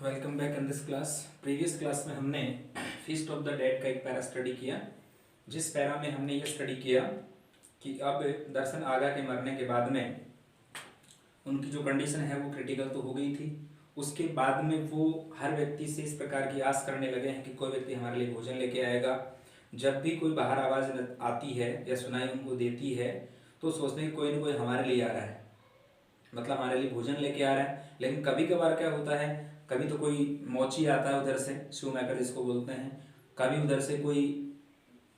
Welcome back in this class. Previous class में हमने feast of the dead का एक पैरा स्टडी किया, जिस पैरा में हमने ये स्टडी किया कि अब दर्शन आगा के मरने के बाद में उनकी जो कंडीशन है वो क्रिटिकल तो हो गई थी। उसके बाद में वो हर व्यक्ति से इस प्रकार की आस करने लगे हैं कि कोई व्यक्ति हमारे लिए भोजन लेके आएगा। जब भी कोई बाहर आवाज़ आती है या सुनाई उनको देती है तो सोचते हैं कि कोई ना कोई हमारे लिए आ रहा है, मतलब हमारे लिए भोजन लेके आ रहा है। लेकिन कभी कभार क्या होता है, कभी तो कोई मोची आता है उधर से, शू मेकर जिसको बोलते हैं, कभी उधर से कोई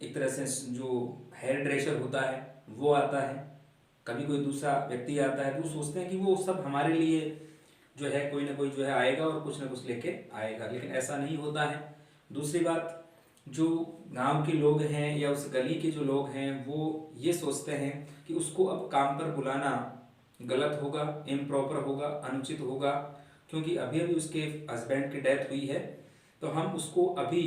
एक तरह से जो हेयर ड्रेसर होता है वो आता है, कभी कोई दूसरा व्यक्ति आता है। तो सोचते हैं कि वो सब हमारे लिए जो है कोई ना कोई जो है आएगा और कुछ ना कुछ लेके आएगा, लेकिन ऐसा नहीं होता है। दूसरी बात, जो गांव के लोग हैं या उस गली के जो लोग हैं वो ये सोचते हैं कि उसको अब काम पर बुलाना गलत होगा, इम्प्रॉपर होगा, अनुचित होगा, क्योंकि अभी अभी उसके हस्बैंड की डेथ हुई है, तो हम उसको अभी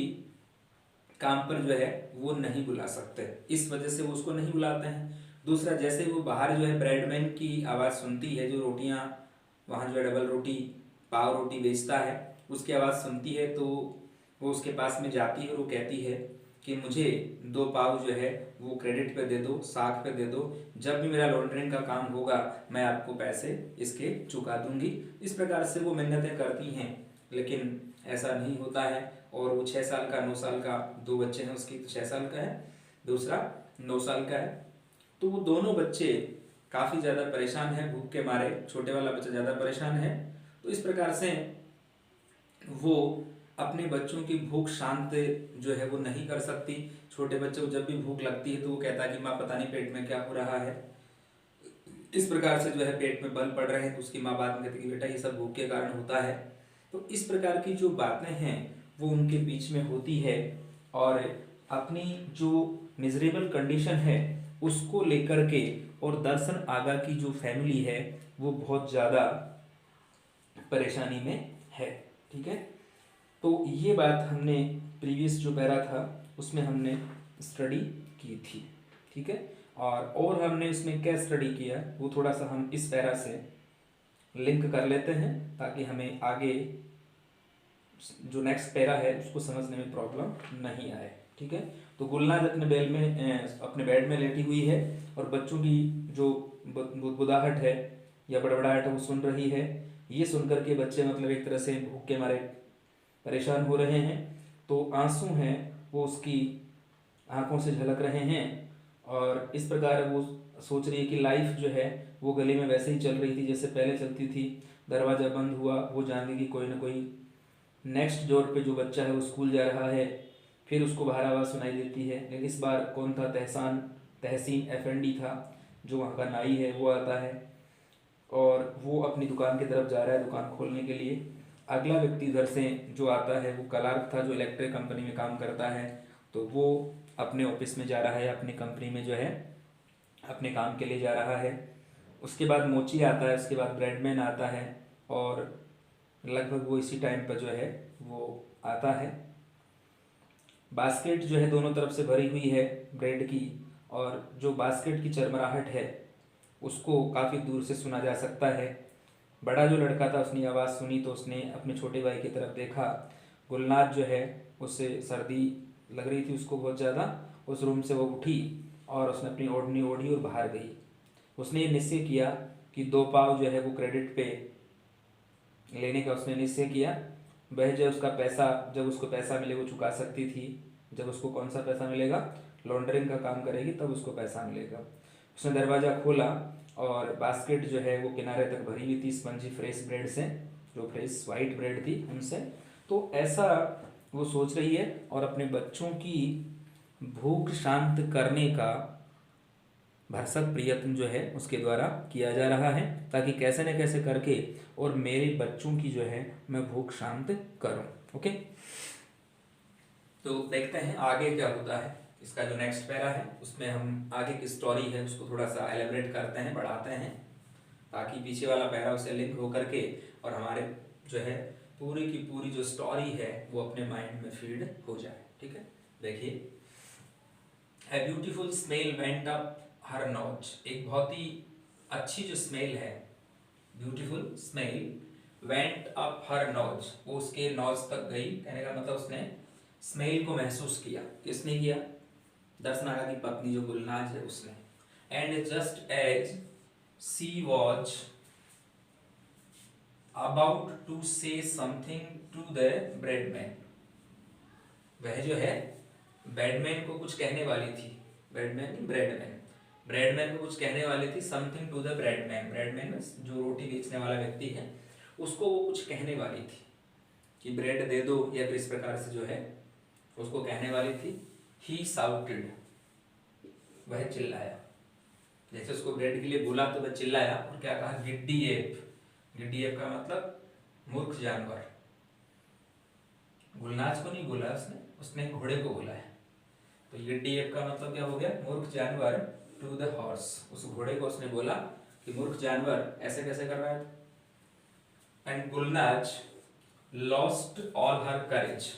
काम पर जो है वो नहीं बुला सकते, इस वजह से वो उसको नहीं बुलाते हैं। दूसरा, जैसे वो बाहर जो है ब्रेडमैन की आवाज़ सुनती है, जो रोटियां वहाँ जो है डबल रोटी पाव रोटी बेचता है, उसकी आवाज़ सुनती है, तो वो उसके पास में जाती है और वो कहती है कि मुझे 2 पाव जो है वो क्रेडिट पे दे दो, साख पे दे दो, जब भी मेरा लॉन्ड्रिंग का काम होगा मैं आपको पैसे इसके चुका दूंगी। इस प्रकार से वो मिन्नतें करती हैं, लेकिन ऐसा नहीं होता है। और वो 6 साल का 9 साल का 2 बच्चे हैं उसकी, 6 साल का है, दूसरा 9 साल का है। तो वो दोनों बच्चे काफ़ी ज़्यादा परेशान हैं भूख के मारे, छोटे वाला बच्चा ज़्यादा परेशान है। तो इस प्रकार से वो अपने बच्चों की भूख शांत जो है वो नहीं कर सकती। छोटे बच्चे को जब भी भूख लगती है तो वो कहता है कि माँ पता नहीं पेट में क्या हो रहा है, इस प्रकार से जो है पेट में बल पड़ रहे हैं। तो उसकी माँ बाद में कहती है कि बेटा ये सब भूख के कारण होता है। तो इस प्रकार की जो बातें हैं वो उनके बीच में होती है, और अपनी जो मिजरेबल कंडीशन है उसको लेकर के, और दर्शन आगा की जो फैमिली है वो बहुत ज़्यादा परेशानी में है। ठीक है, तो ये बात हमने प्रीवियस जो पैरा था उसमें हमने स्टडी की थी। ठीक है, और हमने इसमें क्या स्टडी किया वो थोड़ा सा हम इस पैरा से लिंक कर लेते हैं, ताकि हमें आगे जो नेक्स्ट पैरा है उसको समझने में प्रॉब्लम नहीं आए। ठीक है, तो गुलनाज अपने बेड में लेटी हुई है और बच्चों की जो बुदाहट है या बड़बड़ाहट है वो सुन रही है। ये सुनकर के बच्चे मतलब एक तरह से भूख के मारे परेशान हो रहे हैं, तो आंसू हैं वो उसकी आंखों से झलक रहे हैं, और इस प्रकार वो सोच रही है कि लाइफ जो है वो गली में वैसे ही चल रही थी जैसे पहले चलती थी। दरवाज़ा बंद हुआ, वो जान गई कि कोई ना कोई नेक्स्ट डोर पे जो बच्चा है वो स्कूल जा रहा है। फिर उसको बाहर आवाज़ सुनाई देती है, लेकिन इस बार कौन था, तहसीन एफएनडी था जो वहाँ का नाई है, वो आता है और वो अपनी दुकान की तरफ जा रहा है दुकान खोलने के लिए। अगला व्यक्ति इधर से जो आता है वो क्लार्क था जो इलेक्ट्रिक कंपनी में काम करता है, तो वो अपने ऑफिस में जा रहा है, अपनी कंपनी में जो है अपने काम के लिए जा रहा है। उसके बाद मोची आता है, उसके बाद ब्रेडमैन आता है, और लगभग वो इसी टाइम पर जो है वो आता है। बास्केट जो है दोनों तरफ से भरी हुई है ब्रेड की, और जो बास्केट की चरमराहट है उसको काफ़ी दूर से सुना जा सकता है। बड़ा जो लड़का था उसने आवाज़ सुनी तो उसने अपने छोटे भाई की तरफ देखा। गुलनाज जो है उससे सर्दी लग रही थी उसको बहुत ज़्यादा, उस रूम से वो उठी और उसने अपनी ओढ़नी ओढ़ी और बाहर गई। उसने ये निश्चय किया कि 2 पाव जो है वो क्रेडिट पे लेने का उसने निश्चय किया। वह जो उसका पैसा, जब उसको पैसा मिले वो चुका सकती थी। जब उसको कौन सा पैसा मिलेगा, लॉन्ड्रिंग का काम करेगी तब उसको पैसा मिलेगा। उसने दरवाज़ा खोला और बास्केट जो है वो किनारे तक भरी हुई थी स्पंजी फ्रेश ब्रेड से, जो फ्रेश वाइट ब्रेड थी उनसे। तो ऐसा वो सोच रही है और अपने बच्चों की भूख शांत करने का भरसक प्रयत्न जो है उसके द्वारा किया जा रहा है, ताकि कैसे न कैसे करके और मेरे बच्चों की जो है मैं भूख शांत करूं। ओके, तो देखते हैं आगे क्या होता है। इसका जो नेक्स्ट पैरा है उसमें हम आगे की स्टोरी है उसको थोड़ा सा एलेबरेट करते हैं, बढ़ाते हैं, ताकि पीछे वाला पैरा उससे लिंक होकर के और हमारे जो है पूरी की पूरी जो स्टोरी है वो अपने माइंड में फीड हो जाए। ठीक है, देखिए, A beautiful smell went up her nose। एक बहुत ही अच्छी जो स्मेल है, beautiful smell went up her nose, वो उसके नोज तक गई, कहने का मतलब उसने स्मेल को महसूस किया। किसने किया? दर्शन आगा की पत्नी जो गुलनाज है उसने। And just as she was about to say something to the breadman, वह जो है बैडमैन को कुछ कहने वाली थी, बैडमैन नहीं ब्रेडमैन, ब्रेडमैन को कुछ कहने वाली थी, something to the breadman, breadman जो रोटी बेचने वाला व्यक्ति है उसको वो कुछ कहने वाली थी कि ब्रेड दे दो, या फिर इस प्रकार से जो है उसको कहने वाली थी। ही साउटेड, वह चिल्लाया, जैसे उसको ब्रेड के लिए बोला तो वह चिल्लाया और क्या कहा? गिड्डी एप, गिड्डी एप का मतलब मूर्ख जानवर। गुलनाज को नहीं बोला उसने, उसने घोड़े को बोला है। तो गिड्डी एप का मतलब क्या हो गया? मूर्ख जानवर टू द हॉर्स, उस घोड़े को उसने बोला कि मूर्ख जानवर ऐसे कैसे कर रहा है। And Gulnaz lost all her courage,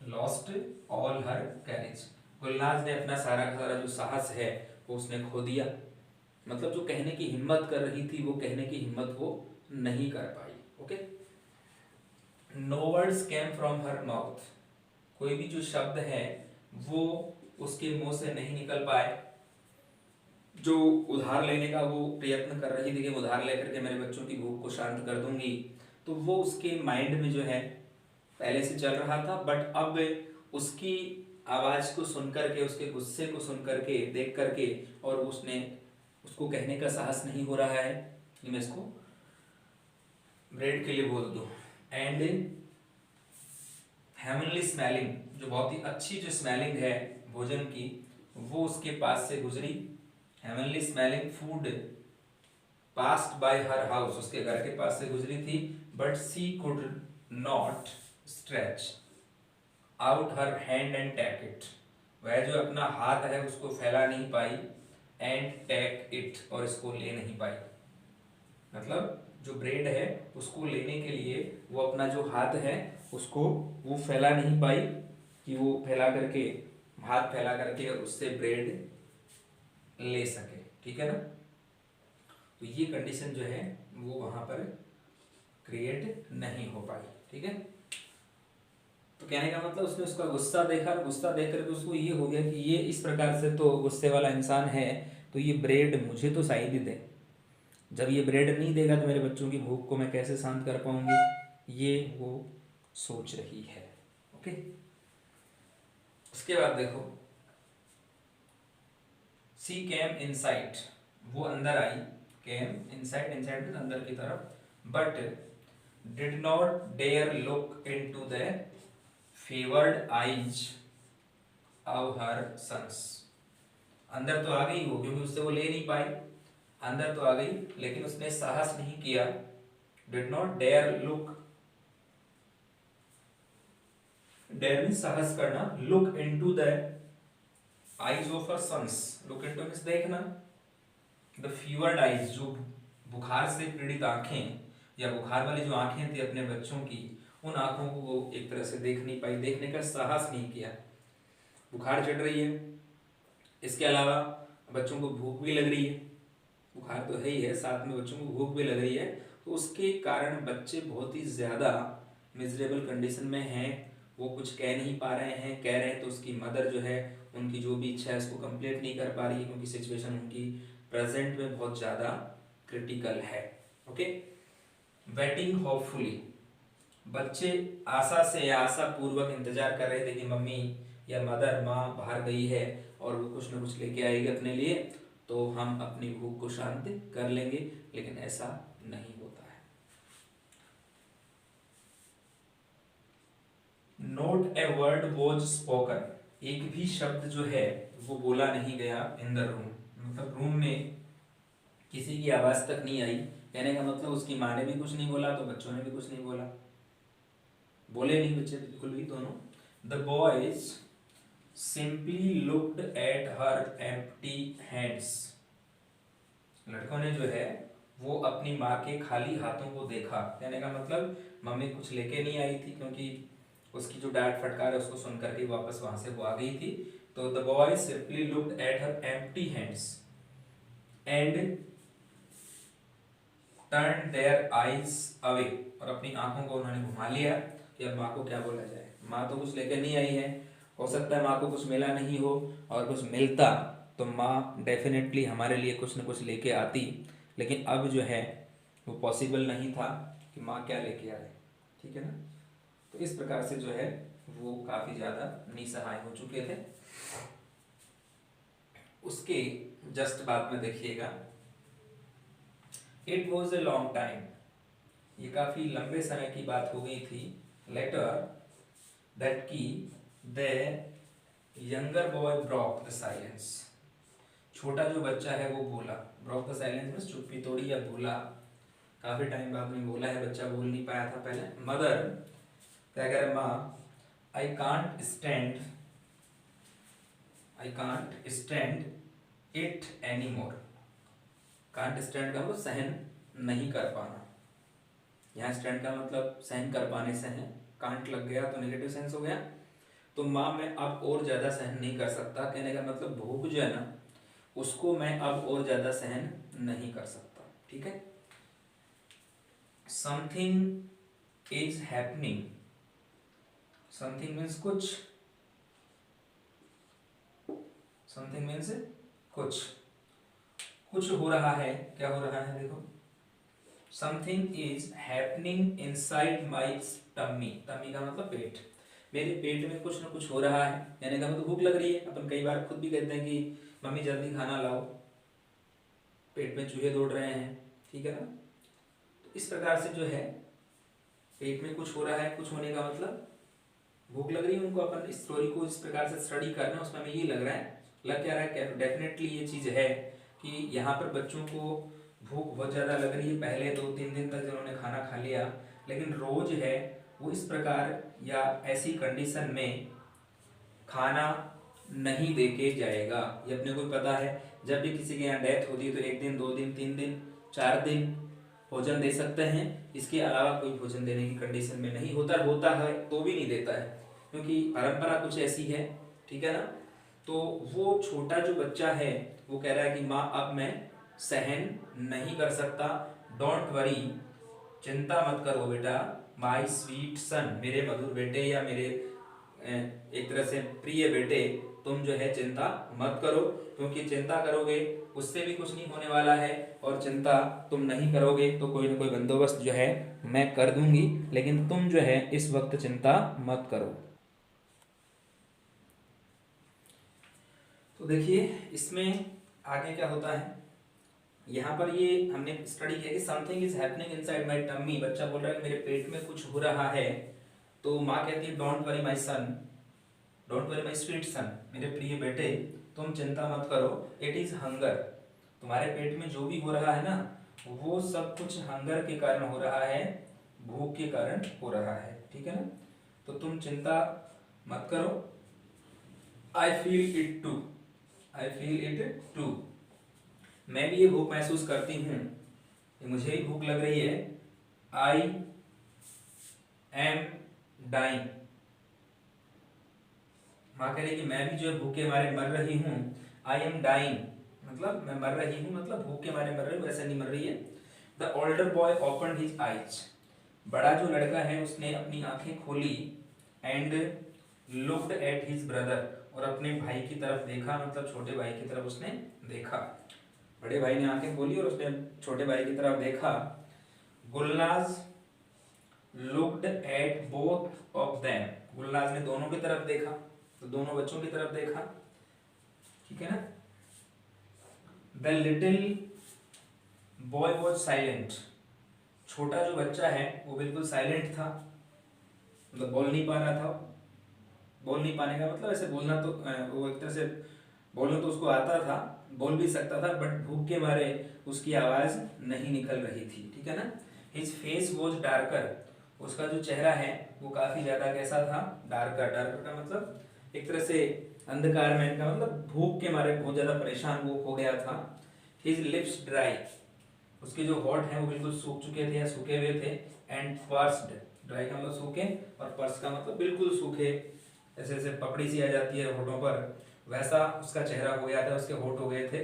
lost all her courage, Gulnaz ने अपना सारा का सारा जो साहस है वो उसने खो दिया। मतलब जो कहने की हिम्मत कर रही थी वो कहने की हिम्मत वो नहीं कर पाई। Okay, no words came from her mouth, कोई भी जो शब्द है वो उसके मुंह से नहीं निकल पाए। जो उधार लेने का वो प्रयत्न कर रही थी कि उधार लेकर के मेरे बच्चों की भूख को शांत कर दूंगी, तो वो उसके माइंड में जो है पहले से चल रहा था, बट अब उसकी आवाज को सुन करके, उसके गुस्से को सुन करके, देख करके, और उसने उसको कहने का साहस नहीं हो रहा है कि मैं इसको ब्रेड के लिए बोल दूं। एंड हेवनली स्मेलिंग, जो बहुत ही अच्छी जो स्मेलिंग है भोजन की, वो उसके पास से गुजरी। Heavenly smelling food passed by her house, उसके घर के पास से गुजरी थी, but she could not stretch out her hand and take it, वह जो अपना हाथ है उसको फैला नहीं पाई, एंड टेक इट, और इसको ले नहीं पाई। मतलब जो ब्रेड है उसको लेने के लिए वो अपना जो हाथ है उसको वो फैला नहीं पाई कि वो फैला करके, हाथ फैला करके उससे ब्रेड ले सके। ठीक है ना? तो ये कंडीशन जो है वो वहां पर क्रिएट नहीं हो पाई। ठीक है, तो कहने का मतलब उसने उसका गुस्सा देखा, गुस्सा देख करके उसको ये हो गया कि ये इस प्रकार से तो गुस्से वाला इंसान है, तो ये ब्रेड मुझे तो शायद ही दे, जब ये ब्रेड नहीं देगा तो मेरे बच्चों की भूख को मैं कैसे शांत कर पाऊंगी, ये वो सोच रही है। ओके, उसके बाद देखो, सी केम इनसाइड, वो अंदर आई, केम इनसाइड, इनसाइड अंदर की तरफ, but did not dare look into the fevered eyes of her sons, अंदर तो आ गई वो, क्योंकि उससे वो ले नहीं पाई, अंदर तो आ गई लेकिन उसने साहस नहीं किया। Did not dare look, dare means साहस करना, look into the eyes of her sons, look into means देखना, द फीवर्ड आईज, जो बुखार से पीड़ित आंखें या बुखार वाली जो आंखें थी अपने बच्चों की, उन आंखों को वो एक तरह से देख नहीं पाई, देखने का साहस नहीं किया। बुखार चढ़ रही है, इसके अलावा बच्चों को भूख भी लग रही है, बुखार तो है ही है, साथ में बच्चों को भूख भी लग रही है, तो उसके कारण बच्चे बहुत ही ज़्यादा मिजरेबल कंडीशन में हैं, वो कुछ कह नहीं पा रहे हैं, कह रहे हैं तो उसकी मदर जो है उनकी जो भी इच्छा है उसको कंप्लीट नहीं कर पा रही है, क्योंकि सिचुएशन उनकी प्रेजेंट में बहुत ज़्यादा क्रिटिकल है। ओके, वेटिंग होपफुली, बच्चे आशा से या आशा पूर्वक इंतजार कर रहे थे कि मम्मी या मदर, माँ बाहर गई है और वो कुछ ना कुछ लेके आएगी अपने लिए, तो हम अपनी भूख को शांत कर लेंगे, लेकिन ऐसा नहीं होता है। Note a word was spoken, एक भी शब्द जो है वो बोला नहीं गया इन द रूम, मतलब रूम में किसी की आवाज तक नहीं आई। कहने का मतलब उसकी माँ ने भी कुछ नहीं बोला तो बच्चों ने भी कुछ नहीं बोला, बोले नहीं बच्चे बिल्कुल भी दोनों। The boys simply looked at her empty hands, लड़कों ने जो है वो अपनी माँ के खाली हाथों को देखा। कहने का मतलब मम्मी कुछ लेके नहीं आई थी, क्योंकि उसकी जो डांट फटकार है उसको सुन करके वापस वहां से वो आ गई थी। तो the boy simply looked at her empty hands and turn their eyes away, और अपनी आंखों को उन्होंने घुमा लिया कि अब माँ को क्या बोला जाए। माँ तो कुछ लेकर नहीं आई है, हो सकता है माँ को कुछ मिला नहीं हो, और कुछ मिलता तो माँ डेफिनेटली हमारे लिए कुछ न कुछ लेके आती, लेकिन अब जो है वो पॉसिबल नहीं था कि माँ क्या लेके आए, ठीक है ना। तो इस प्रकार से जो है वो काफ़ी ज़्यादा निसहाय हो चुके थे। उसके जस्ट बाद में देखिएगा, it was a long time, ये काफ़ी लंबे समय की बात हो गई थी। लेटर दैट की the younger boy broke the silence, छोटा जो बच्चा है वो बोला। ब्रोक द साइलेंस में चुप्पी तोड़ी या बोला, काफ़ी टाइम बाद में बोला है, बच्चा बोल नहीं पाया था पहले। मदर क्या कह रहे, माँ, I can't stand it any more. Can't stand का मतलब सहन नहीं कर पाना, यहाँ स्टैंड का मतलब सहन कर पाने से है, कांट लग गया तो नेगेटिव सेंस हो गया। तो माँ, मैं अब और ज़्यादा सहन नहीं कर सकता, कहने का मतलब भूख जो है ना उसको मैं अब और ज़्यादा सहन नहीं कर सकता, ठीक है। Something is happening, something means कुछ, समथिंग मीन्स कुछ, कुछ हो रहा है। क्या हो रहा है, देखो, something is happening inside my tummy, tummy का मतलब पेट, मेरे पेट में कुछ ना कुछ हो रहा है, यानी कि मतलब भूख लग रही है। अपन कई बार खुद भी कहते हैं कि मम्मी जल्दी खाना लाओ, पेट में चूहे दौड़ रहे हैं, ठीक है ना। तो इस प्रकार से जो है पेट में कुछ हो रहा है, कुछ होने का मतलब भूख लग रही है उनको। अपन इस स्टोरी को इस प्रकार से स्टडी करना, उसमें हमें ये लग रहा है, लग क्या रहा है, डेफिनेटली ये चीज़ है कि यहाँ पर बच्चों को भूख बहुत ज़्यादा लग रही है। पहले 2-3 दिन तक जिन्होंने खाना खा लिया, लेकिन रोज है वो इस प्रकार या ऐसी कंडीशन में खाना नहीं दे के जाएगा। ये अपने को पता है, जब भी किसी के यहाँ डेथ होती है तो 1 दिन, 2 दिन, 3 दिन, 4 दिन भोजन दे सकते हैं, इसके अलावा कोई भोजन देने की कंडीशन में नहीं होता, होता है तो भी नहीं देता है, क्योंकि परंपरा कुछ ऐसी है, ठीक है ना। तो वो छोटा जो बच्चा है वो कह रहा है कि माँ अब मैं सहन नहीं कर सकता, डोंट वरी, चिंता मत करो बेटा, माई स्वीट सन, मेरे मधुर बेटे या मेरे एक तरह से प्रिय बेटे, तुम जो है चिंता मत करो, क्योंकि चिंता करोगे उससे भी कुछ नहीं होने वाला है, और चिंता तुम नहीं करोगे तो कोई ना कोई बंदोबस्त जो है मैं कर दूंगी, लेकिन तुम जो है इस वक्त चिंता मत करो। तो देखिए इसमें आगे क्या होता है, यहाँ पर ये हमने स्टडी किया कि something is happening inside my tummy, बच्चा बोल रहा है मेरे पेट में कुछ हो रहा है। तो माँ कहती है don't worry my son, don't worry my sweet son, मेरे प्रिय बेटे तुम चिंता मत करो, इट इज हंगर, तुम्हारे पेट में जो भी हो रहा है ना वो सब कुछ हंगर के कारण हो रहा है, भूख के कारण हो रहा है, ठीक है ना। तो तुम चिंता मत करो, I feel it too, I feel it too, मैं भी ये भूख महसूस करती हूँ, मुझे भी भूख लग रही है। आई एम डाइंग, माँ कह रही कि मैं भी जो है भूखे मारे मर रही हूँ। आई एम डाइंग मतलब मैं मर रही हूँ, मतलब भूख के मारे मर रही हूँ, वैसे नहीं मर रही है। The older boy open his eyes, बड़ा जो लड़का है उसने अपनी आंखें खोली, and looked at his brother, और अपने भाई की तरफ देखा, मतलब छोटे भाई की तरफ उसने देखा। बड़े भाई ने आंखें खोली और उसने छोटे भाई की तरफ देखा। Gulnaz looked at both of them, Gulnaz ने दोनों की तरफ देखा, तो दोनों बच्चों की तरफ देखा, ठीक है ना। The little boy was silent, छोटा जो बच्चा है वो बिल्कुल साइलेंट था, मतलब बोल नहीं पा रहा था। बोल नहीं पाने का मतलब ऐसे बोलना तो वो एक तरह से बोलना तो उसको आता था, बोल भी सकता था, बट भूख के मारे उसकी आवाज नहीं निकल रही थी, ठीक है ना। हिज फेस वॉज डार्कर, उसका जो चेहरा है वो काफी ज्यादा कैसा था, डार्कर, डार्कर का मतलब एक तरह से अंधकार में, का मतलब भूख के मारे बहुत ज्यादा परेशान वो हो गया था। हिज लिप्स ड्राई, उसके जो होठ हैं वो बिल्कुल सूख चुके थे या सूखे हुए थे। एंड पर्स्ड, ड्राई का मतलब सूखे, और पर्स का मतलब बिल्कुल सूखे, ऐसे ऐसे पपड़ी सी आ जाती है होठों पर, वैसा उसका चेहरा हो गया था, उसके होठ हो गए थे।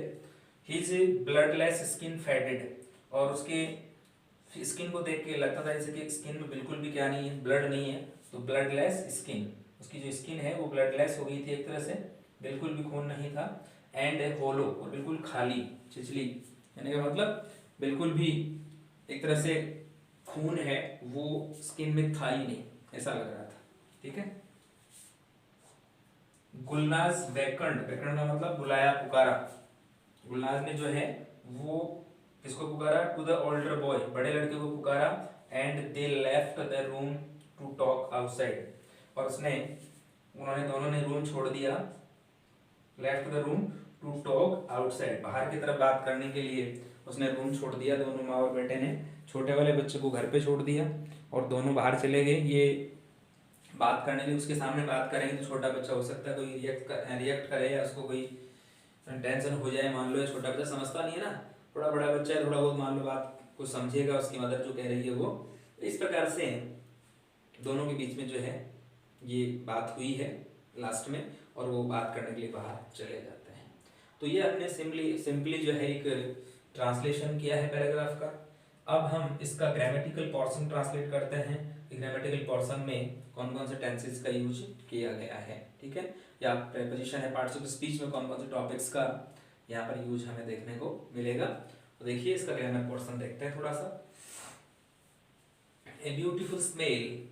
हिज ब्लडलेस स्किन फेडेड, और उसके स्किन को देख के लगता था जैसे कि स्किन में बिल्कुल भी क्या नहीं है, ब्लड नहीं है, तो ब्लडलेस स्किन, उसकी जो स्किन है वो ब्लडलेस हो गई थी एक तरह से, बिल्कुल भी खून नहीं था। एंड होलो, और बिल्कुल खाली, छिछली, यानी कि मतलब बिल्कुल भी एक तरह से खून है वो स्किन में था ही नहीं, ऐसा लग रहा था। ठीक है। गुलनाज बेकंड, बेकंड का मतलब बुलाया, पुकारा। गुलनाज ने जो है वो किसको पुकारा, टू द ओल्डर बॉय, बड़े लड़के को पुकारा। And they left the room to talk outside, और उन्होंने दोनों ने रूम छोड़ दिया, left the room to talk outside, बाहर की तरफ बात करने के लिए उसने रूम छोड़ दिया। दोनों माँ और बेटे ने छोटे वाले बच्चे को घर पे छोड़ दिया और दोनों बाहर चले गए ये बात करने के लिए। उसके सामने बात करेंगे तो छोटा बच्चा हो सकता है कोई रिएक्ट करे या उसको कोई टेंशन हो जाए, मान लो। या छोटा बच्चा समझता नहीं है ना, थोड़ा बड़ा बच्चा है, थोड़ा बहुत मान लो बात कुछ समझेगा, उसकी मदर जो कह रही है वो। इस प्रकार से दोनों के बीच में जो है ये बात हुई है लास्ट में, और वो बात करने के लिए बाहर चले जाते हैं। तो ये हमने सिंपली जो है एक ट्रांसलेशन किया है पैराग्राफ का। अब हम इसका ग्रामेटिकल पोर्शन ट्रांसलेट करते हैं। ग्रामेटिकल पोर्शन में कौन कौन से टेंसेस का यूज किया गया है, ठीक है, या प्रेपोजिशन है, पार्ट्स ऑफ स्पीच में कौन कौन से टॉपिक्स का यहाँ पर यूज हमें देखने को मिलेगा। तो देखिए इसका ग्रामर पोर्शन देखते हैं थोड़ा सा। ए ब्यूटीफुल स्मेल,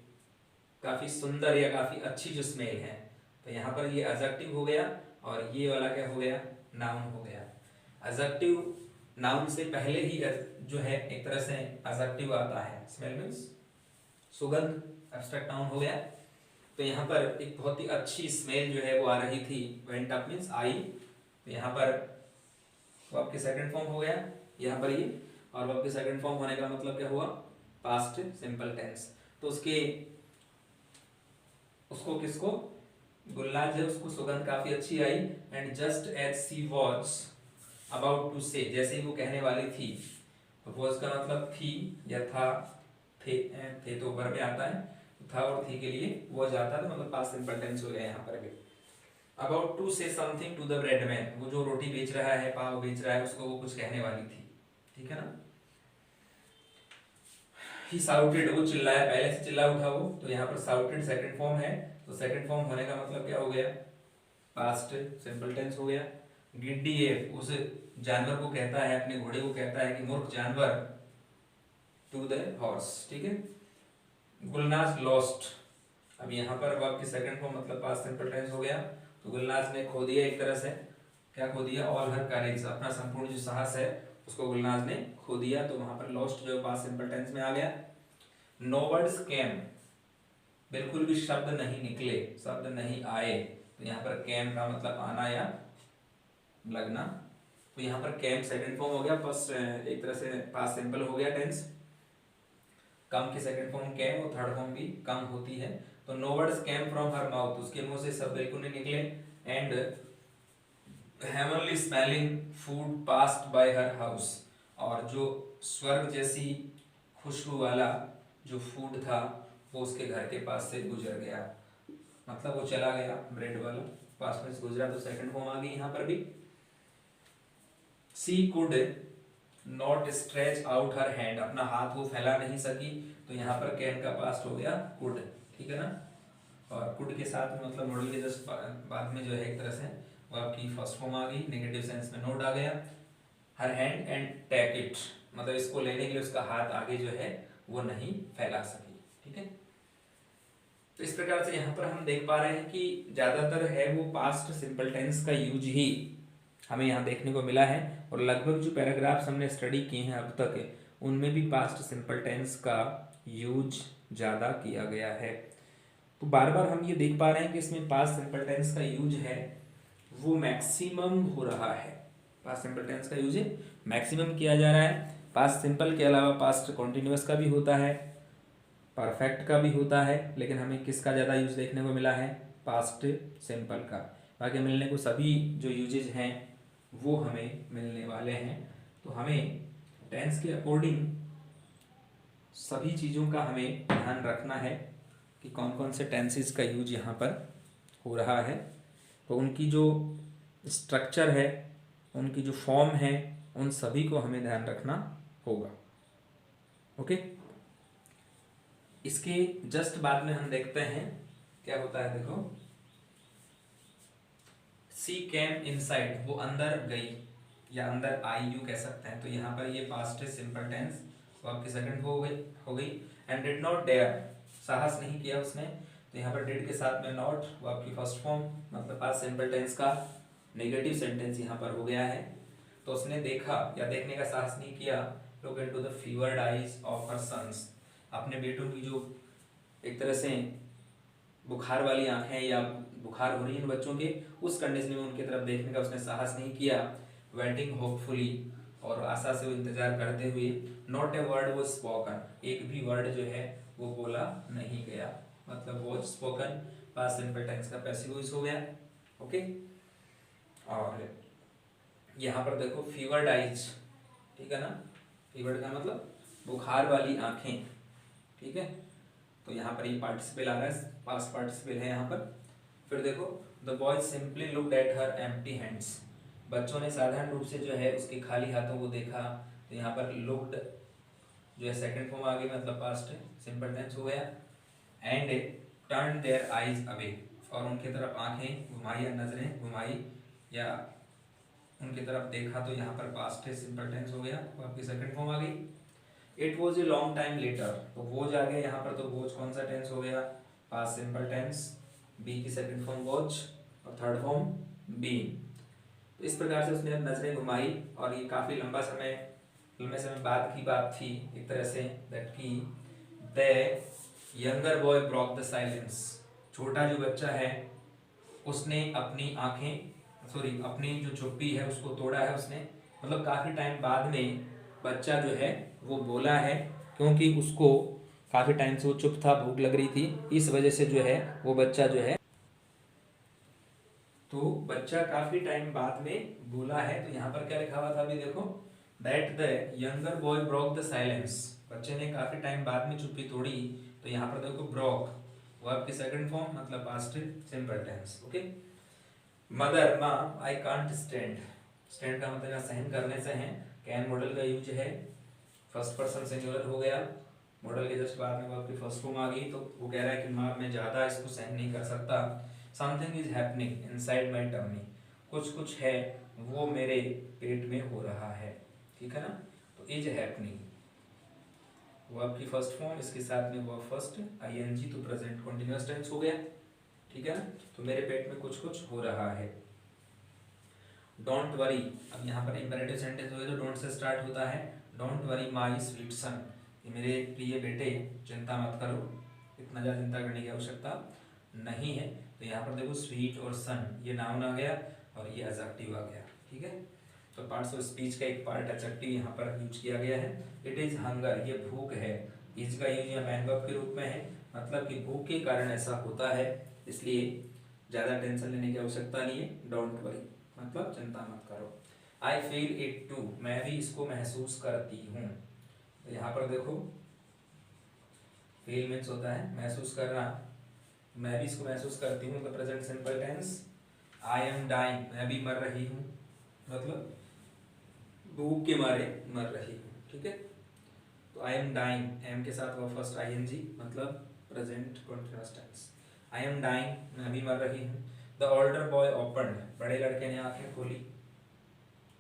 काफी सुंदर या काफी अच्छी जो स्मेल है, तो यहाँ पर ये एडजेक्टिव हो गया, और ये वाला क्या हो गया, नाउन हो गया। एडजेक्टिव नाउन से पहले ही जो है एक तरह से एडजेक्टिव आता है। स्मेल मींस सुगंध, एब्स्ट्रैक्ट नाउन हो गया। तो यहाँ पर एक बहुत ही अच्छी स्मेल जो है वो आ रही थी, वेंट अप मींस आई, तो यहाँ पर वर्ब के सेकंड फॉर्म हो गया यहाँ पर ये, और वर्ब के सेकंड फॉर्म होने का मतलब क्या हुआ, पास्ट सिंपल टेंस। तो उसको किसको, गुलनाज है, उसको सुगंध काफी अच्छी आई। And just as she was about to say, जैसे ही वो कहने वाली थी, तो वॉज का मतलब थी या था, थे तो वर्ब में आता है, था और थी के लिए वॉज आता है, तो मतलब पास्ट सिंपल टेंस हो गया यहाँ पर भी। About to say something to the bread man, वो जो रोटी बेच रहा है, पाव बेच रहा है, उसको वो कुछ कहने वाली थी, ठीक है ना। ही साउटेड, वो चिल्लाया, पहले से चिल्ला उठा वो, तो यहाँ पर साउटेड सेकंड फॉर्म है, तो सेकंड फॉर्म होने का मतलब क्या हो गया, पास्ट सिंपल टेंस हो गया। गिड्डी है, उस जानवर को कहता है, अपने घोड़े को कहता है कि मूर्ख जानवर, टू द हॉर्स, ठीक है। गुलनाज लॉस्ट, अब यहाँ पर वर्ब की सेकंड फॉर्म मतलब पास्ट सिंपल टेंस हो गया, तो गुलनाज ने खो दिया एक तरह से, क्या खो दिया, ऑल हर करेज, अपना संपूर्ण जो साहस है उसको गुलनाज ने खो दिया, तो वहां पर लॉस्ट जो पास्ट सिंपल टेंस में आ गया। नो वर्ड्स केम, बिल्कुल भी शब्द नहीं निकले, शब्द नहीं आए, तो यहाँ पर केम का मतलब आना या लगना, तो यहाँ पर केम सेकंड फॉर्म हो गया, फर्स्ट एक तरह से पास्ट सिंपल हो गया टेंस। कम की सेकंड फॉर्म केम और थर्ड फॉर्म भी कम होती है, तो no words came from her mouth, उसके मुंह से शब्द बिल्कुल नहीं निकले। And heavenly smelling food passed by her house, और जो स्वर्ग जैसी खुशबू वाला जो फूड था वो उसके घर के पास से गुजर गया, मतलब वो चला गया, ब्रेड वाला पास में से गुजरा, तो सेकंड फॉर्म आ गई यहाँ पर भी। She could not stretch out her hand, अपना हाथ वो फैला नहीं सकी, तो यहाँ पर कैन का पास्ट हो गया कुड, ठीक है ना। और कुड के साथ में मतलब मॉडल के जस्ट बाद में जो है एक तरह से वो आपकी फर्स्ट फॉर्म आ गई, नेगेटिव सेंस में नोट आ गया। Her hand and take it, मतलब इसको लेने के लिए उसका हाथ आगे जो है वो नहीं फैला सकी, ठीक है। तो इस प्रकार से यहाँ पर हम देख पा रहे हैं कि ज्यादातर है वो पास्ट सिंपल टेंस का यूज ही हमें यहाँ देखने को मिला है, और लगभग जो पैराग्राफ्स हमने स्टडी किए हैं अब तक उनमें भी पास्ट सिंपल टेंस का यूज ज़्यादा किया गया है। तो बार बार हम ये देख पा रहे हैं कि इसमें पास्ट सिंपल टेंस का यूज है वो मैक्सिमम हो रहा है, पास्ट सिंपल टेंस का यूज मैक्सिमम किया जा रहा है। पास्ट सिंपल के अलावा पास्ट कॉन्टिन्यूस का भी होता है, परफेक्ट का भी होता है, लेकिन हमें किसका ज़्यादा यूज देखने को मिला है, पास्ट सिंपल का। बाकी मिलने को सभी जो यूजेज हैं वो हमें मिलने वाले हैं, तो हमें टेंस के अकॉर्डिंग सभी चीज़ों का हमें ध्यान रखना है कि कौन कौन से टेंसेस का यूज यहाँ पर हो रहा है, तो उनकी जो स्ट्रक्चर है, उनकी जो फॉर्म है, उन सभी को हमें ध्यान रखना होगा। ओके, इसके जस्ट बाद में हम देखते हैं क्या होता है। देखो, सी केम इनसाइड, वो अंदर गई या अंदर आई, यू कह सकते हैं। तो यहाँ पर ये पास्ट है सिंपल टेंस, वो आपकी सेकंड हो गई। एंड डिड नॉट डेयर, साहस नहीं किया उसने। तो यहाँ पर डिड के साथ में नॉट, वो आपकी फर्स्ट फॉर्म मतलब पास्ट सिंपल टेंस का नेगेटिव सेंटेंस यहाँ पर हो गया है। तो उसने देखा या देखने का साहस नहीं किया। Look into the fevered eyes of her sons, अपने बेटों की जो एक तरह से बुखार वाली आंखें या बुखार हो रही है इन बच्चों के, उस कंडीशन में उनकी तरफ देखने का उसने साहस नहीं किया। वेटिंग होपफुली, और आशा से वो इंतजार करते हुए। नॉट ए वर्ड वो स्पोकन, एक भी वर्ड जो है वो बोला नहीं गया, मतलब वो स्पोकन पास्ट सिंपल टेंस का पैसिव वॉइस हो गया। ओके, और यहाँ पर देखो फीवर्ड आइज, ठीक है ना, फीवर्ड का मतलब बुखार वाली आंखें, ठीक है। तो यहाँ पर ये पार्टिसिपल आ रहा है, पास्ट पार्टिसिपल है यहाँ पर। फिर देखो, the boys simply looked at her empty hands, बच्चों ने साधारण रूप से जो है उसके खाली हाथों को देखा। तो यहाँ पर लुक्ड जो है सेकंड फॉर्म आ गई, मतलब पास्ट सिंपल टेंस हो गया। And turn their eyes away, और उनकी तरफ आंखें घुमाई या नजरें घुमाई या उनकी तरफ देखा। तो यहाँ पर पास्ट सिंपल टेंस हो गया, वो आपकी सेकंड फॉर्म आ गई। It was a long time later, तो वोज आ गया यहाँ पर। तो वोज कौन सा टेंस हो गया, पास्ट सिंपल टेंस, बी की सेकंड फॉर्म वॉज और थर्ड फॉर्म बी। तो इस प्रकार से उसने नजरें घुमाई, और ये काफी लंबे समय बाद की बात थी एक तरह से, दैट की the younger boy broke the silence, छोटा जो बच्चा है उसने अपनी अपनी जो चुप्पी है उसको तोड़ा है उसने। मतलब काफी टाइम बाद में बच्चा जो है वो बोला है, क्योंकि उसको काफी टाइम से वो चुप था, भूख लग रही थी, इस वजह से जो है वो बच्चा जो है, तो बच्चा काफी टाइम बाद में बोला है। तो यहाँ पर क्या लिखा हुआ था अभी देखो, that the younger boy broke the silence, बच्चे ने काफी टाइम बाद में चुप्पी तोड़ी। तो यहाँ पर देखो ब्रोक, वो आपकी सेकंड फॉर्म मतलब past simple tense. Okay, mother माँ, आई कांट स्टैंड, स्टैंड का मतलब सहन करने से है। कैन मॉडल का यूज है, फर्स्ट पर्सन सिंगुलर हो गया, मॉडल के जस्ट बाद में वो आपकी फर्स्ट फॉर्म आ गई। तो वो कह रहा है कि माँ मैं ज़्यादा इसको सहन नहीं कर सकता। Something is happening inside my tummy, कुछ है वो मेरे पेट में हो रहा है, ठीक है ना। तो इज हैपनिंग वो आपकी फर्स्ट फॉर्म, इसके साथ में वो फर्स्ट आईएनजी, तो प्रेजेंट कंटीन्यूअस टेंस हो गया, ठीक है ना। तो मेरे पेट में कुछ हो रहा है। डोंट वरी, अब यहाँ पर इंपेरेटिव सेंटेंस हो गया तो डोंट से स्टार्ट होता है। Don't worry my sweet son, मेरे प्रिय बेटे चिंता मत करो, इतना ज़्यादा चिंता करने की आवश्यकता नहीं है। तो यहाँ पर देखो स्वीट और सन ये नाउन आ गया और ये एडजेक्टिव आ गया, ठीक है। तो पार्ट्स ऑफ स्पीच का एक पार्ट एडजेक्टिव यहाँ पर यूज किया गया है। इट इज हंगर, ये भूख है। इज का यूज यहाँ मैन वर्ब के रूप में है, मतलब कि भूख के कारण ऐसा होता है, इसलिए ज़्यादा टेंशन लेने की आवश्यकता नहीं है। डोंट वरी मतलब चिंता मत करो। आई फील इट टू, मैं भी इसको महसूस करती हूँ। तो यहाँ पर देखो फील मीन्स होता है महसूस करना, मैं भी इसको महसूस करती हूँ, तो present simple tense. I am dying, मैं भी मर रही हूँ, मतलब भूख के मारे मर रही हूँ, ठीक है। तो आई एम डाइंग, एम के साथ वो फर्स्ट आईएनजी मतलब present continuous tense. I am dying, मैं भी मर रही हूँ। द ओल्डर बॉय ओपन, बड़े लड़के ने आंखें खोली,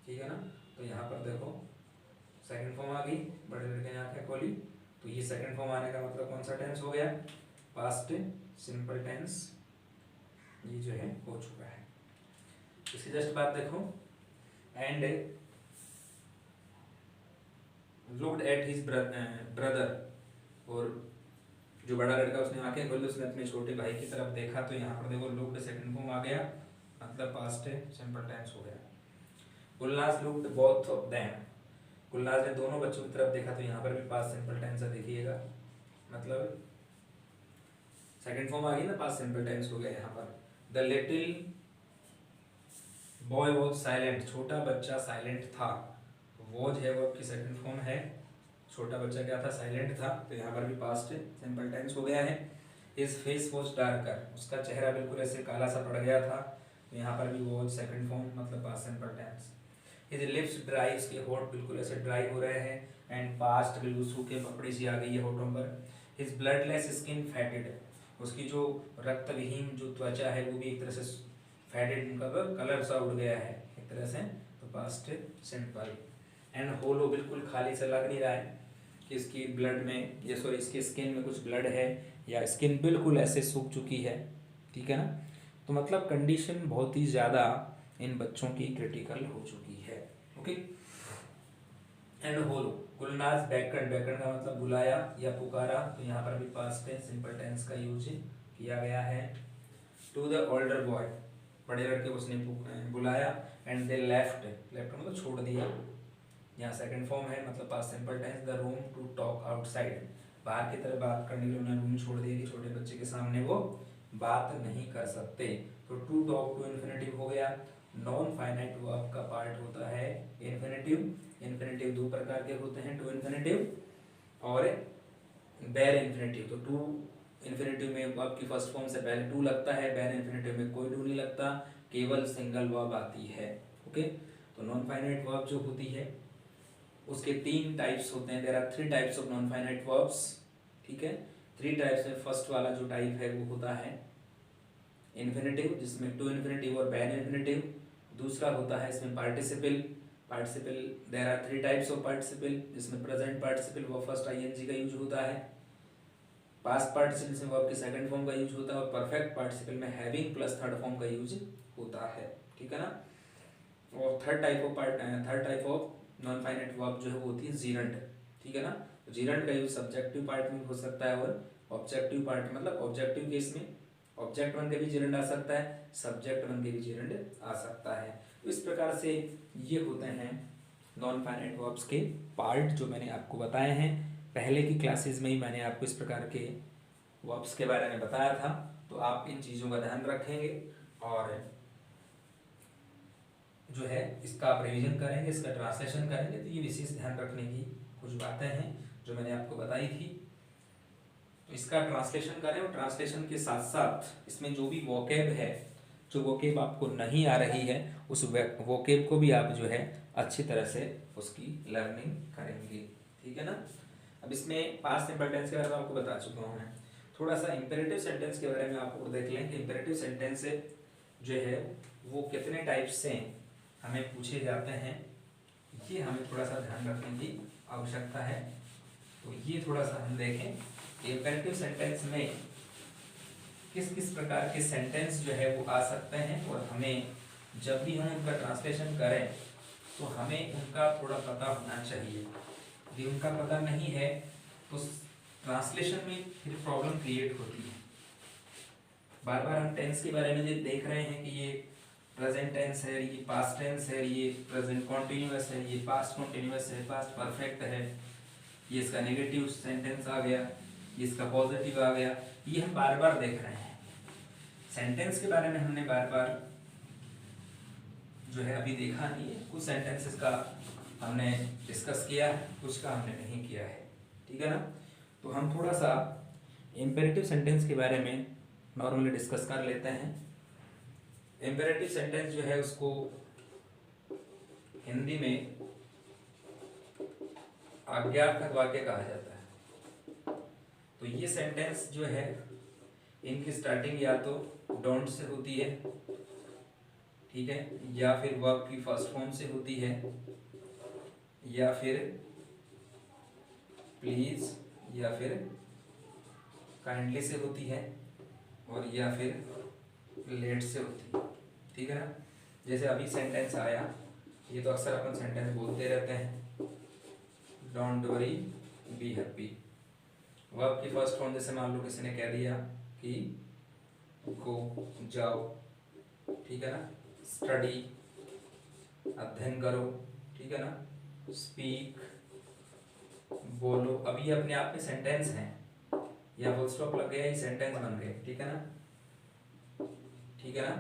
ठीक है ना। तो यहाँ पर देखो सेकंड फॉर्म आ गई, बड़े लड़के ने आंखें खोली। तो ये सेकंड फॉर्म आने का मतलब कौन सा टेंस हो गया, पास्ट सिंपल टेंस, ये जो है हो चुका है। इसकी जस्ट बात देखो, and looked at his brother, और जो बड़ा लड़का उसने आंखें खोली, उसने अपने छोटे भाई की तरफ देखा। तो यहाँ पर देखो लुक्ड सेकंड फॉर्म आ गया, मतलब पास्ट सिंपल टेंस हो गया। Gulnaz looked both of them, Gulnaz ने दोनों बच्चों की तरफ देखा। तो यहाँ पर भी पास्ट सिंपल टेंस है, देखिएगा मतलब सेकंड फॉर्म आ गई ना, पास्ट सिंपल टेंस हो गया यहाँ पर। The little boy was silent, छोटा बच्चा साइलेंट था। वॉज है वो आपकी सेकंड फॉर्म है, छोटा बच्चा क्या था, साइलेंट था। तो यहाँ पर भी पास्ट सिंपल टेंस हो गया है। हिज फेस वॉज डार्कर, उसका चेहरा बिल्कुल ऐसे काला सा पड़ गया था। तो यहाँ पर भी वॉज सेकंड फॉर्म मतलब past simple tense. His lips dry, उसके होठ बिल्कुल ऐसे ड्राई हो रहे हैं, एंड पास्ट बिल्कुल सूखे पपड़ी सी आ गई है होठों पर। हिज ब्लडलेस स्किन फैटेड, उसकी जो रक्त विहीन जो त्वचा है वो भी एक तरह से फैटेड, उनका कलर सा उड़ गया है एक तरह से, तो पास्ट सिंपल। एंड होलो, बिल्कुल खाली से लग नहीं रहा है कि इसकी ब्लड में, ये सॉरी इसकी स्किन में कुछ ब्लड है, या स्किन बिल्कुल ऐसे सूख चुकी है, ठीक है ना। तो मतलब कंडीशन बहुत ही ज़्यादा इन बच्चों की क्रिटिकल हो चुकी है। Okay. And hollow, Gulnaz beckoned, beckoned का मतलब बुलाया या पुकारा, तो यहाँ पर भी पास्ट टेंस सिंपल टेंस का यूज किया गया है। टू द ओल्डर बॉय, बड़े लड़के को उसने बुलाया, एंड दे लेफ्ट, लेफ्ट मतलब छोड़ दिया, यहाँ सेकंड फॉर्म है, मतलब past simple tense. The room to talk outside, बाहर की तरफ बात करने के लिए उन्होंने रूम छोड़ दिया कि छोटे बच्चे के सामने वो बात नहीं कर सकते। तो टू टॉक टू इन्फिनेटिव हो गया। नॉन फाइनाइट वर्ब का पार्ट होता है इन्फिनेटिव। इन्फिनेटिव दो प्रकार के होते हैं, टू इन्फिनेटिव और बेर इन्फिनेटिव। तो टू इन्फिनेटिव में वर्ब की फर्स्ट फॉर्म से पहले टू लगता है, बेर इन्फिनेटिव में कोई टू नहीं लगता, केवल सिंगल वर्ब आती है। ओके। तो नॉन फाइनाइट वर्ब जो होती है उसके तीन टाइप्स होते हैं। There are 3 types of non finite verbs, ठीक है। 3 टाइप्स में फर्स्ट वाला जो टाइप है वो होता है इन्फिनेटिव, जिसमें टू इन्फिनेटिव और बैन इन्फिनेटिव। दूसरा होता है इसमें participle. Participle, there are 3 types of participle, जिसमें प्रेजेंट पार्टिसिपल वो फर्स्ट आईएनजी का यूज होता है, पास्ट पार्टिसिपल में वर्ब के सेकंड फॉर्म का यूज होता है, और परफेक्ट पार्टिसिपल में हैविंग प्लस थर्ड फॉर्म का यूज होता है, ठीक है ना। और third type of non finite verb जो है वो होती है जीरंड, ठीक है ना। तो जीरंड का यूज सब्जेक्टिव पार्ट में हो सकता है और ऑब्जेक्टिव पार्ट, मतलब ऑब्जेक्टिव केस में ऑब्जेक्ट बन के भी जीरंड आ सकता है, सब्जेक्ट बन के भी जीरंड आ सकता है। तो इस प्रकार से ये होते हैं नॉन फाइनाइट वर्ब्स के पार्ट जो मैंने आपको बताए हैं। पहले की क्लासेस में ही मैंने आपको इस प्रकार के वर्ब्स के बारे में बताया था, तो आप इन चीज़ों का ध्यान रखेंगे और जो है इसका आप रिवीजन करेंगे, इसका ट्रांसलेशन करेंगे। तो ये विशेष ध्यान रखने की कुछ बातें हैं जो मैंने आपको बताई थी, तो इसका ट्रांसलेशन करें, और ट्रांसलेशन के साथ साथ इसमें जो भी वोकेब है, जो वोकेब आपको नहीं आ रही है, उस वोकेब को भी आप जो है अच्छी तरह से उसकी लर्निंग करेंगे, ठीक है ना। अब इसमें पास्ट सिंपल टेंस के बारे में आपको बता चुका हूँ मैं, थोड़ा सा इंपेरेटिव सेंटेंस के बारे में आप और देख लें कि इंपेरेटिव सेंटेंस जो है वो कितने टाइप से हमें पूछे जाते हैं, ये हमें थोड़ा सा ध्यान रखने की आवश्यकता है। तो ये थोड़ा सा हम देखें कि इंपेरेटिव सेंटेंस में किस किस प्रकार के सेंटेंस जो है वो आ सकते हैं, और हमें जब भी हम उनका ट्रांसलेशन करें तो हमें उनका थोड़ा पता होना चाहिए। यदि उनका पता नहीं है तो ट्रांसलेशन में फिर प्रॉब्लम क्रिएट होती है। बार बार हम टेंस के बारे में जो देख रहे हैं कि ये प्रेजेंट टेंस है, ये पास्ट टेंस है, ये प्रेजेंट कॉन्टिन्यूअस है, ये पास्ट कॉन्टिन्यूअस है, पास्ट परफेक्ट है, ये इसका नेगेटिव सेंटेंस आ गया, ये इसका पॉजिटिव आ गया, ये हम बार बार देख रहे हैं। सेंटेंस के बारे में हमने बार बार जो है अभी देखा नहीं है, कुछ सेंटेंसेस का हमने डिस्कस किया है, कुछ का हमने नहीं किया है, ठीक है ना। तो हम थोड़ा सा इम्पेरेटिव सेंटेंस के बारे में नॉर्मली डिस्कस कर लेते हैं। इम्पेरेटिव सेंटेंस जो है उसको हिंदी में आज्ञार्थक वाक्य कहा जाता है। तो ये सेंटेंस जो है इनकी स्टार्टिंग या तो डोंट से होती है, ठीक है, या फिर वर्ब की फर्स्ट फॉर्म से होती है, या फिर प्लीज, या फिर काइंडली से होती है, और या फिर लेट से होती है, ठीक है ना। जैसे अभी सेंटेंस आया, ये तो अक्सर अपन सेंटेंस बोलते रहते हैं, don't worry be happy. Verb की फर्स्ट फॉर्म जैसे मान लो किसी ने कह दिया कि गो, जाओ, ठीक है ना, स्टडी, अध्ययन करो, ठीक है ना, स्पीक, बोलो। अभी ये अपने आप में सेंटेंस हैं, या फुल स्टॉप लग गया, ये सेंटेंस बन गए, ठीक है ना, ठीक है ना।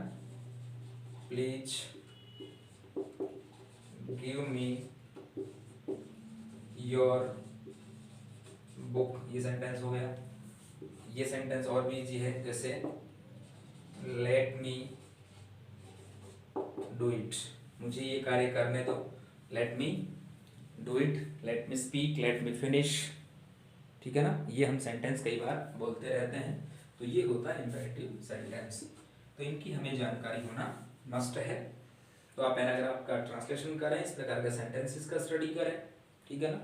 Please give me your book, ये सेंटेंस हो गया। ये सेंटेंस और भी इजी है, जैसे लेट मी डू इट, मुझे ये कार्य करने दो, let me do it, let me speak, let me finish, ठीक है ना। ये हम सेंटेंस कई बार बोलते रहते हैं, तो ये होता है इंपेरेटिव सेंटेंस। तो इनकी हमें जानकारी होना मस्ट है। तो आप पैराग्राफ का ट्रांसलेशन करें, इस प्रकार के सेंटेंसेस का स्टडी करें, ठीक है ना,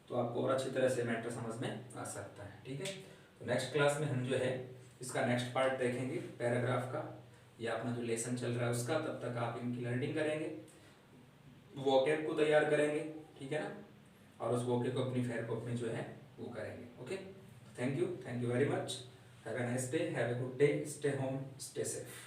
तो आपको और अच्छी तरह से मैटर समझ में आ सकता है, ठीक है। तो नेक्स्ट क्लास में हम जो है इसका नेक्स्ट पार्ट देखेंगे पैराग्राफ का, या अपना जो लेसन चल रहा है उसका। तब तक आप इनकी लर्निंग करेंगे, वोकैब को तैयार करेंगे, ठीक है ना, और उस वोकैब को अपनी फेयर कॉप में जो है वो करेंगे। Okay, thank you very much, have a nice day, have a good day, stay home, stay safe.